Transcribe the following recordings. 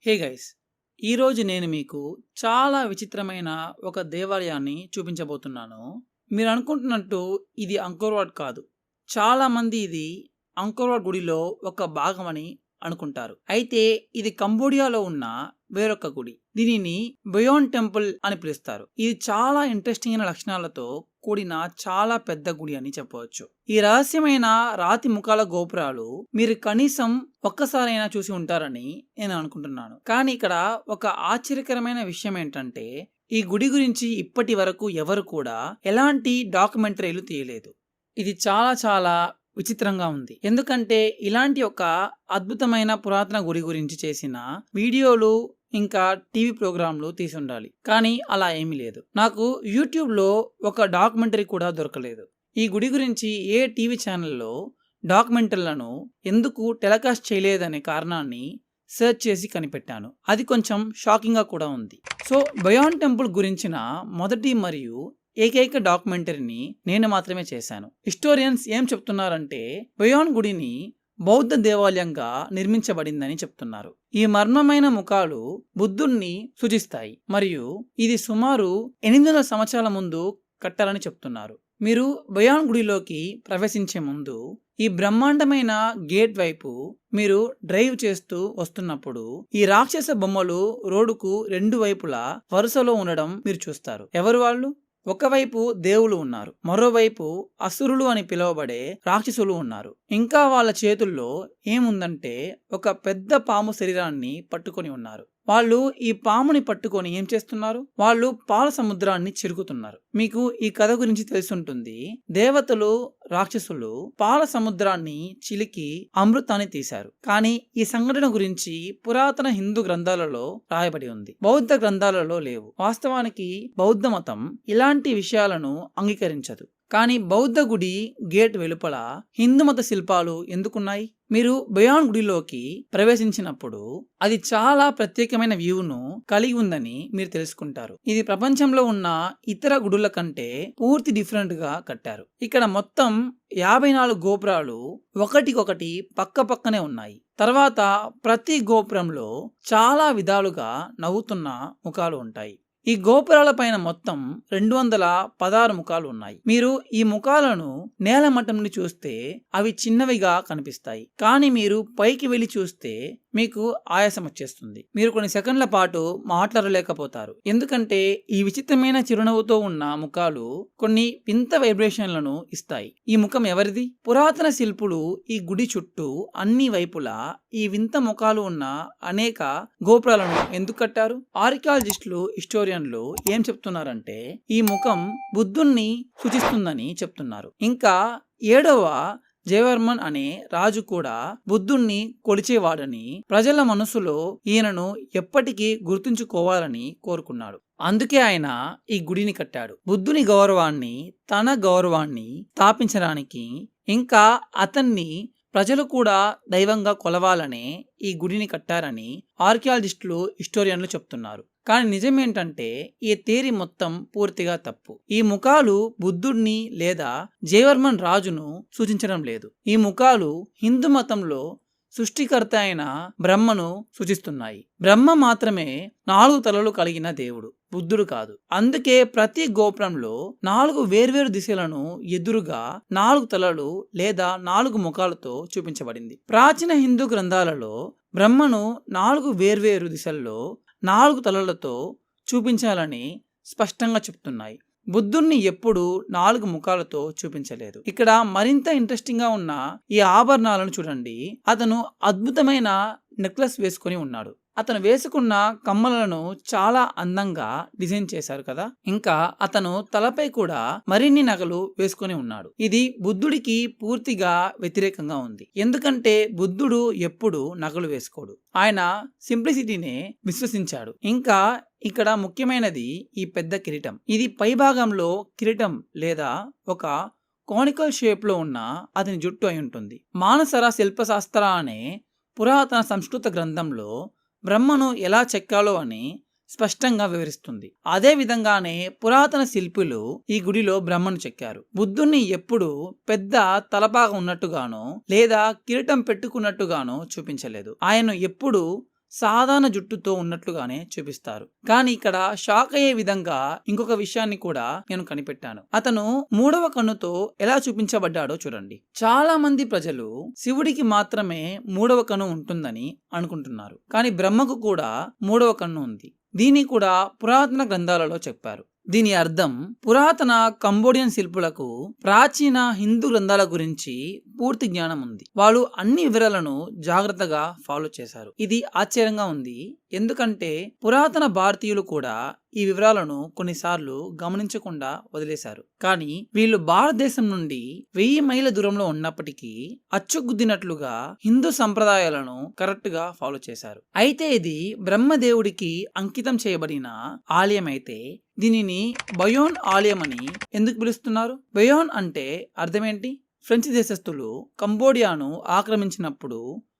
Hey guys, ఈరోజు నేను మీకు చాలా విచిత్రమైన ఒక దేవాలయాన్ని చూపించబోతున్నాను. మీరు అనుకుంటున్నట్టు ఇది అంకోర్ వాట్ కాదు. చాలామంది ఇది అంకోర్ వాట్ గుడిలో ఒక భాగమని అనుకుంటారు. అయితే ఇది కంబోడియాలో ఉన్న వేరొక గుడి. దీనిని బయోన్ టెంపుల్ అని పిలుస్తారు. ఇది చాలా ఇంట్రెస్టింగ్ అయిన లక్షణాలతో కూడిన చాలా పెద్ద గుడి అని చెప్పవచ్చు. ఈ రహస్యమైన రాతి ముఖాల గోపురాలు మీరు కనీసం ఒక్కసారైనా చూసి ఉంటారని నేను అనుకుంటున్నాను. కానీ ఇక్కడ ఒక ఆశ్చర్యకరమైన విషయం ఏంటంటే, ఈ గుడి గురించి ఇప్పటి వరకు ఎవరు కూడా ఎలాంటి డాక్యుమెంటరీలు తీయలేదు. ఇది చాలా చాలా విచిత్రంగా ఉంది. ఎందుకంటే ఇలాంటి ఒక అద్భుతమైన పురాతన గుడి గురించి చేసిన వీడియోలు ఇంకా టీవీ ప్రోగ్రాంలు తీసి ఉండాలి. కానీ అలా ఏమీ లేదు. నాకు యూట్యూబ్లో ఒక డాక్యుమెంటరీ కూడా దొరకలేదు. ఈ గుడి గురించి ఏ టీవీ ఛానల్లో డాక్యుమెంటరీలను ఎందుకు టెలికాస్ట్ చేయలేదనే కారణాన్ని సెర్చ్ చేసి కనిపెట్టాను. అది కొంచెం షాకింగ్గా కూడా ఉంది. సో బయోన్ టెంపుల్ గురించిన మొదటి మరియు ఏకైక డాక్యుమెంటరీని నేను మాత్రమే చేశాను. హిస్టోరియన్స్ ఏం చెప్తున్నారంటే, బయోన్ గుడిని బౌద్ధ దేవాలయంగా నిర్మించబడిందని చెప్తున్నారు. ఈ మర్మమైన ముఖాలు బుద్ధుణ్ణి సూచిస్తాయి మరియు ఇది సుమారు 800 సంవత్సరాల ముందు కట్టారని చెప్తున్నారు. మీరు బయోన్ గుడిలోకి ప్రవేశించే ముందు ఈ బ్రహ్మాండమైన గేట్ వైపు మీరు డ్రైవ్ చేస్తూ వస్తున్నప్పుడు ఈ రాక్షస బొమ్మలు రోడ్డుకు రెండు వైపులా వరుసలో ఉండడం మీరు చూస్తారు. ఎవరు వాళ్ళు? ఒకవైపు దేవులు ఉన్నారు, మరోవైపు అసురులు అని పిలువబడే రాక్షసులు ఉన్నారు. ఇంకా వాళ్ళ చేతుల్లో ఏముందంటే ఒక పెద్ద పాము శరీరాన్ని పట్టుకొని ఉన్నారు. వాళ్ళు ఈ పాముని పట్టుకొని ఏం చేస్తున్నారు? వాళ్ళు పాల సముద్రాన్ని చిరుకుతున్నారు. మీకు ఈ కథ గురించి తెలుసుంటుంది. దేవతలు రాక్షసులు పాల సముద్రాన్ని చిలికి అమృతాన్ని తీశారు. కానీ ఈ సంఘటన గురించి పురాతన హిందూ గ్రంథాలలో రాయబడి ఉంది, బౌద్ధ గ్రంథాలలో లేవు. వాస్తవానికి బౌద్ధ మతం ఇలాంటి విషయాలను అంగీకరించదు. కానీ బౌద్ధ గుడి గేట్ వెలుపల హిందూ మత శిల్పాలు ఎందుకున్నాయి? మీరు బయోన్ గుడిలోకి ప్రవేశించినప్పుడు అది చాలా ప్రత్యేకమైన వ్యూను కలిగి ఉందని మీరు తెలుసుకుంటారు. ఇది ప్రపంచంలో ఉన్న ఇతర గుడుల కంటే పూర్తి డిఫరెంట్ గా కట్టారు. ఇక్కడ మొత్తం 54 గోపురాలు ఒకటికొకటి పక్క పక్కనే ఉన్నాయి. తర్వాత ప్రతి గోపురంలో చాలా విధాలుగా నవ్వుతున్న ముఖాలు ఉంటాయి. ఈ గోపురాల పైన మొత్తం 216 ముఖాలు ఉన్నాయి. మీరు ఈ ముఖాలను నేల మట్టం నుండి చూస్తే అవి చిన్నవిగా కనిపిస్తాయి. కానీ మీరు పైకి వెళ్లి చూస్తే మీకు ఆయాసం వచ్చేస్తుంది. మీరు కొన్ని సెకండ్ల పాటు మాట్లాడలేకపోతారు. ఎందుకంటే ఈ విచిత్రమైన చిరునవ్వుతో ఉన్న ముఖాలు కొన్ని వింత వైబ్రేషన్లను ఇస్తాయి. ఈ ముఖం ఎవరిది? పురాతన శిల్పులు ఈ గుడి చుట్టూ అన్ని వైపులా ఈ వింత ముఖాలు ఉన్న అనేక గోపురాలను ఎందుకు కట్టారు? ఆర్కియాలజిస్టులు, హిస్టోరియన్లు ఏం చెప్తున్నారంటే, ఈ ముఖం బుద్ధుణ్ణి సూచిస్తుందని చెప్తున్నారు. ఇంకా 7వ జయవర్మన్ అనే రాజు కూడా బుద్ధుణ్ణి కొలిచేవాడని, ప్రజల మనసులో ఈయనను ఎప్పటికీ గుర్తుంచుకోవాలని కోరుకున్నాడు. అందుకే ఆయన ఈ గుడిని కట్టాడు. బుద్ధుని గౌరవాన్ని, తన గౌరవాన్ని స్థాపించడానికి, ఇంకా అతన్ని ప్రజలు కూడా దైవంగా కొలవాలనే ఈ గుడిని కట్టారని ఆర్కియాలజిస్టులు, హిస్టోరియన్లు చెప్తున్నారు. కానీ నిజమేంటంటే ఈ థియరీ మొత్తం పూర్తిగా తప్పు. ఈ ముఖాలు బుద్ధుడిని లేదా జయవర్మన్ రాజును సూచించడం లేదు. ఈ ముఖాలు హిందూ మతంలో సృష్టికర్త అయిన బ్రహ్మను సూచిస్తున్నాయి. బ్రహ్మ మాత్రమే 4 తలలు కలిగిన దేవుడు, బుద్ధుడు కాదు. అందుకే ప్రతి గోపురంలో 4 వేర్వేరు దిశలను ఎదురుగా 4 తలలు లేదా 4 ముఖాలతో చూపించబడింది. ప్రాచీన హిందూ గ్రంథాలలో బ్రహ్మను 4 వేర్వేరు దిశల్లో 4 తలలతో చూపించాలని స్పష్టంగా చెప్తున్నాయి. బుద్ధుణ్ణి ఎప్పుడు 4 ముఖాలతో చూపించలేదు. ఇక్కడ మరింత ఇంట్రెస్టింగ్ గా ఉన్న ఈ ఆభరణాలను చూడండి. అతను అద్భుతమైన నెక్లెస్ వేసుకొని ఉన్నాడు. అతను వేసుకున్న కమ్మలను చాలా అందంగా డిజైన్ చేశారు కదా. ఇంకా అతను తలపై కూడా మరిన్ని నగలు వేసుకొని ఉన్నాడు. ఇది బుద్ధుడికి పూర్తిగా వ్యతిరేకంగా ఉంది. ఎందుకంటే బుద్ధుడు ఎప్పుడు నగలు వేసుకోడు. ఆయన సింప్లిసిటీనే విశ్వసించాడు. ఇంకా ఇక్కడ ముఖ్యమైనది ఈ పెద్ద కిరీటం. ఇది పై భాగంలో కిరీటం లేదా ఒక కోనికల్ షేప్ లో ఉన్న అతని జుట్టు అయి ఉంటుంది. మానసర శిల్పశాస్త్ర అనే పురాతన సంస్కృత గ్రంథంలో బ్రహ్మను ఎలా చెక్కాలో అని స్పష్టంగా వివరిస్తుంది. అదే విధంగానే పురాతన శిల్పులు ఈ గుడిలో బ్రహ్మను చెక్కారు. బుద్ధుణ్ణి ఎప్పుడు పెద్ద తలపాగా ఉన్నట్టుగానో లేదా కిరీటం పెట్టుకున్నట్టుగానో చూపించలేదు. ఆయన ఎప్పుడు సాధారణ జుట్టుతో ఉన్నట్లుగానే చూపిస్తారు. కానీ ఇక్కడ షాక్ అయ్యే విధంగా ఇంకొక విషయాన్ని కూడా నేను కనిపెట్టాను. అతను మూడవ కన్నుతో ఎలా చూపించబడ్డాడో చూడండి. చాలా మంది ప్రజలు శివుడికి మాత్రమే మూడవ కన్ను ఉంటుందని అనుకుంటున్నారు. కానీ బ్రహ్మకు కూడా మూడవ కన్ను ఉంది. దీన్ని కూడా పురాతన గ్రంథాలలో చెప్పారు. దీని అర్థం పురాతన కంబోడియన్ శిల్పులకు ప్రాచీన హిందూ గ్రంథాల గురించి పూర్తి జ్ఞానం ఉంది. వాళ్ళు అన్ని వివరాలను జాగ్రత్తగా ఫాలో చేశారు. ఇది ఆశ్చర్యంగా ఉంది, ఎందుకంటే పురాతన భారతీయులు కూడా ఈ వివరాలను కొన్నిసార్లు గమనించకుండా వదిలేశారు. కానీ వీళ్ళు భారతదేశం నుండి 1000 మైళ్ళ దూరంలో ఉన్నప్పటికీ అచ్చుగుద్దినట్లుగా హిందూ సంప్రదాయాలను కరెక్ట్ గా ఫాలో చేశారు. అయితే ఇది బ్రహ్మదేవుడికి అంకితం చేయబడిన ఆలయం అయితే దీనిని బయోన్ ఆలయం అని ఎందుకు పిలుస్తున్నారు? బయోన్ అంటే అర్థమేంటి? ఫ్రెంచ్ దేశస్థులు కంబోడియాను ఆక్రమించినప్పుడు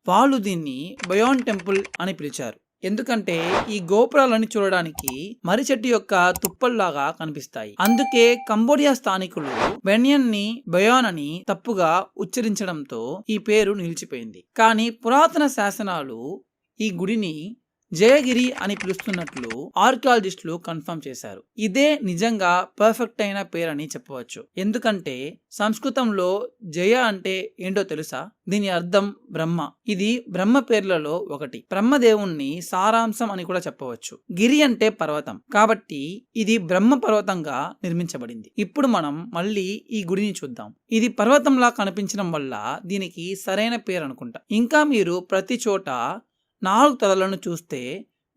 వాళ్ళు దీన్ని బయోన్ టెంపుల్ అని పిలిచారు. ఎందుకంటే ఈ గోపురాలని చూడడానికి మర్రి చెట్టు యొక్క తుప్పల్లాగా కనిపిస్తాయి. అందుకే కంబోడియా స్థానికులు బెన్యన్ ని బయోన్ అని తప్పుగా ఉచ్చరించడంతో ఈ పేరు నిలిచిపోయింది. కానీ పురాతన శాసనాలు ఈ గుడిని జయగిరి అని పిలుస్తున్నట్లు ఆర్కియాలజిస్టులు కన్ఫర్మ్ చేశారు. ఇదే నిజంగా పర్ఫెక్ట్ అయిన పేరని చెప్పవచ్చు. ఎందుకంటే సంస్కృతంలో జయ అంటే ఏంటో తెలుసా? దీని అర్థం బ్రహ్మ. ఇది బ్రహ్మ పేర్లలో ఒకటి. బ్రహ్మదేవుణ్ణి సారాంశం అని కూడా చెప్పవచ్చు. గిరి అంటే పర్వతం, కాబట్టి ఇది బ్రహ్మ పర్వతంగా నిర్మించబడింది. ఇప్పుడు మనం మళ్ళీ ఈ గుడిని చూద్దాం. ఇది పర్వతంలా కనిపించడం వల్ల దీనికి సరైన పేరు అనుకుంటా. ఇంకా మీరు ప్రతి చోట 4 తలలను చూస్తే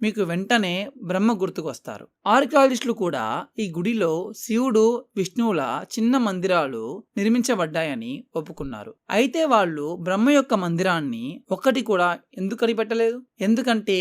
మీకు వెంటనే బ్రహ్మ గుర్తుకు వస్తారు. ఆర్కియాలజిస్టులు కూడా ఈ గుడిలో శివుడు, విష్ణువుల చిన్న మందిరాలు నిర్మించబడ్డాయని ఒప్పుకున్నారు. అయితే వాళ్ళు బ్రహ్మ యొక్క మందిరాన్ని ఒక్కటి కూడా ఎందుకు కనిపెట్టలేదు? ఎందుకంటే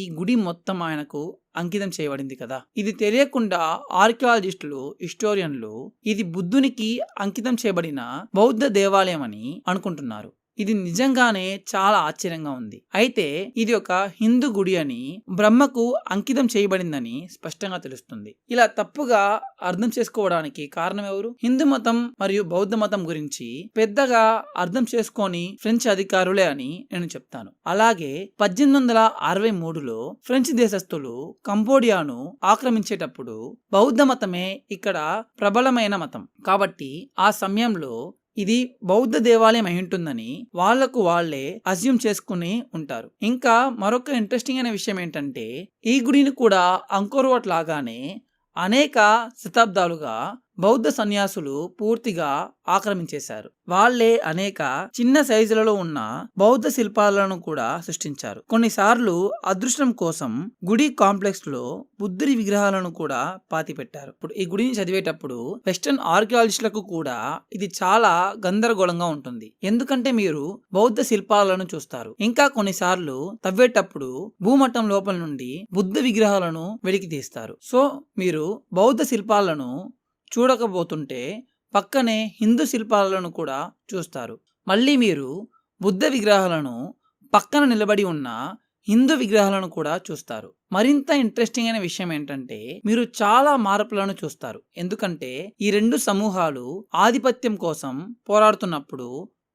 ఈ గుడి మొత్తం ఆయనకు అంకితం చేయబడింది కదా. ఇది తెలియకుండా ఆర్కియాలజిస్టులు, హిస్టోరియన్లు ఇది బుద్ధునికి అంకితం చేయబడిన బౌద్ధ దేవాలయం అని అనుకుంటున్నారు. ఇది నిజంగానే చాలా ఆశ్చర్యంగా ఉంది. అయితే ఇది ఒక హిందూ గుడి అని, బ్రహ్మకు అంకితం చేయబడిందని స్పష్టంగా తెలుస్తుంది. ఇలా తప్పుగా అర్థం చేసుకోవడానికి కారణం ఎవరు? హిందూ మతం మరియు బౌద్ధ మతం గురించి పెద్దగా అర్థం చేసుకోని ఫ్రెంచ్ అధికారులే అని నేను చెప్తాను. అలాగే 1863లో ఫ్రెంచ్ దేశస్థులు కంబోడియాను ఆక్రమించేటప్పుడు బౌద్ధ మతమే ఇక్కడ ప్రబలమైన మతం. కాబట్టి ఆ సమయంలో ఇది బౌద్ధ దేవాలయం అయి ఉంటుందని వాళ్లకు వాళ్లే అజ్యూమ్ చేసుకుని ఉంటారు. ఇంకా మరొక ఇంట్రెస్టింగ్ అయిన విషయం ఏంటంటే ఈ గుడిని కూడా అంకోర్ వాట్ లాగానే అనేక శతాబ్దాలుగా బౌద్ధ సన్యాసులు పూర్తిగా ఆక్రమించేశారు. వాళ్లే అనేక చిన్న సైజులలో ఉన్న బౌద్ధ శిల్పాలను కూడా సృష్టించారు. కొన్నిసార్లు అదృష్టం కోసం గుడి కాంప్లెక్స్ లో బుద్ధుడి విగ్రహాలను కూడా పాతిపెట్టారు. ఇప్పుడు ఈ గుడిని చదివేటప్పుడు వెస్టర్న్ ఆర్కియాలజిస్టులకు కూడా ఇది చాలా గందరగోళంగా ఉంటుంది. ఎందుకంటే మీరు బౌద్ధ శిల్పాలను చూస్తారు, ఇంకా కొన్నిసార్లు తవ్వేటప్పుడు భూమట్టం లోపల నుండి బుద్ధ విగ్రహాలను వెలికి తీస్తారు. సో మీరు బౌద్ధ శిల్పాలను చూడకపోతుంటే పక్కనే హిందూ శిల్పాలను కూడా చూస్తారు. మళ్ళీ మీరు బుద్ధ విగ్రహాలను పక్కన నిలబడి ఉన్న హిందూ విగ్రహాలను కూడా చూస్తారు. మరింత ఇంట్రెస్టింగ్ అయిన విషయం ఏంటంటే మీరు చాలా మార్పులను చూస్తారు. ఎందుకంటే ఈ రెండు సమూహాలు ఆధిపత్యం కోసం పోరాడుతున్నప్పుడు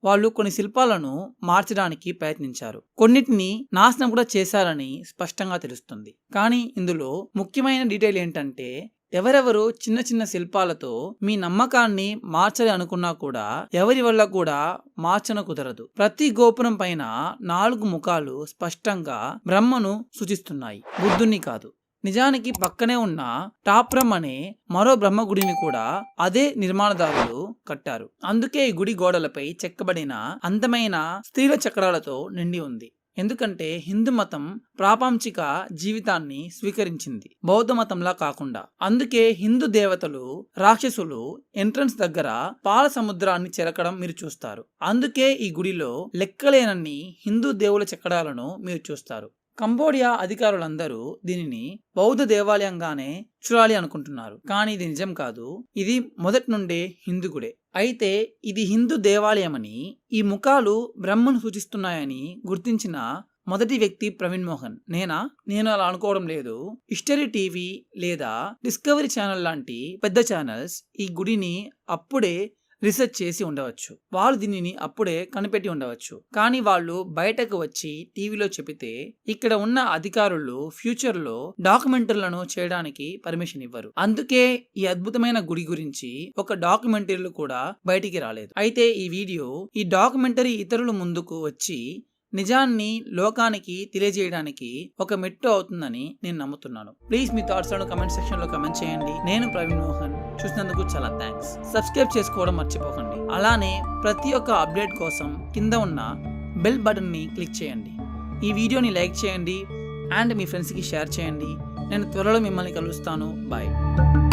వాళ్ళు కొన్ని శిల్పాలను మార్చడానికి ప్రయత్నించారు. కొన్నిటిని నాశనం కూడా చేశారని స్పష్టంగా తెలుస్తుంది. కానీ ఇందులో ముఖ్యమైన డీటెయిల్ ఏంటంటే ఎవరెవరు చిన్న చిన్న శిల్పాలతో మీ నమ్మకాన్ని మార్చాలి అనుకున్నా కూడా ఎవరి వల్ల కూడా మార్చన కుదరదు. ప్రతి గోపురం పైన 4 ముఖాలు స్పష్టంగా బ్రహ్మను సూచిస్తున్నాయి, బుద్ధుణ్ణి కాదు. నిజానికి పక్కనే ఉన్న టాప్రమ్ అనే మరో బ్రహ్మ గుడిని కూడా అదే నిర్మాణదారులు కట్టారు. అందుకే ఈ గుడి గోడలపై చెక్కబడిన అందమైన స్త్రీల చక్రాలతో నిండి ఉంది. ఎందుకంటే హిందూ మతం ప్రాపంచిక జీవితాన్ని స్వీకరించింది, బౌద్ధ మతంలా కాకుండా. అందుకే హిందూ దేవతలు, రాక్షసులు ఎంట్రన్స్ దగ్గర పాల సముద్రాన్ని చెరకడం మీరు చూస్తారు. అందుకే ఈ గుడిలో లెక్కలేనన్ని హిందూ దేవుల చెక్కడాలను మీరు చూస్తారు. కంబోడియా అధికారులందరూ దీనిని బౌద్ధ దేవాలయంగానే చూడాలి అనుకుంటున్నారు, కానీ ఇది నిజం కాదు. ఇది మొదటి నుండే హిందూ గుడే. అయితే ఇది హిందూ దేవాలయమని, ఈ ముఖాలు బ్రహ్మను సూచిస్తున్నాయని గుర్తించిన మొదటి వ్యక్తి ప్రవీణ్ మోహన్. నేను అలా అనుకోవడం లేదు. హిస్టరీ టీవీ లేదా డిస్కవరీ ఛానల్ లాంటి పెద్ద ఛానల్స్ ఈ గుడిని అప్పుడే రీసెర్చ్ చేసి ఉండవచ్చు. వాళ్ళు దీనిని అప్పుడే కనిపెట్టి ఉండవచ్చు. కానీ వాళ్ళు బయటకు వచ్చి టీవీలో చెబితే ఇక్కడ ఉన్న అధికారులు ఫ్యూచర్లో డాక్యుమెంటరీలను చేయడానికి పర్మిషన్ ఇవ్వరు. అందుకే ఈ అద్భుతమైన గుడి గురించి ఒక డాక్యుమెంటరీలు కూడా బయటికి రాలేదు. అయితే ఈ డాక్యుమెంటరీ ఇతరుల ముందుకు వచ్చి నిజాన్ని లోకానికి తెలియజేయడానికి ఒక మెట్టు అవుతుందని నేను నమ్ముతున్నాను. Please me thoughts comment section లో కమెంట్ చేయండి. నేను ప్రవీణ్ మోహన్. చూసినందుకు చాలా థ్యాంక్స్. సబ్స్క్రైబ్ చేసుకోవడం మర్చిపోకండి. అలానే ప్రతి ఒక్క అప్డేట్ కోసం కింద ఉన్న బెల్ బటన్ ని క్లిక్ చేయండి. ఈ వీడియోని లైక్ చేయండి అండ్ మీ ఫ్రెండ్స్ కి షేర్ చేయండి. నేను త్వరలో మిమ్మల్ని కలుస్తాను. బాయ్.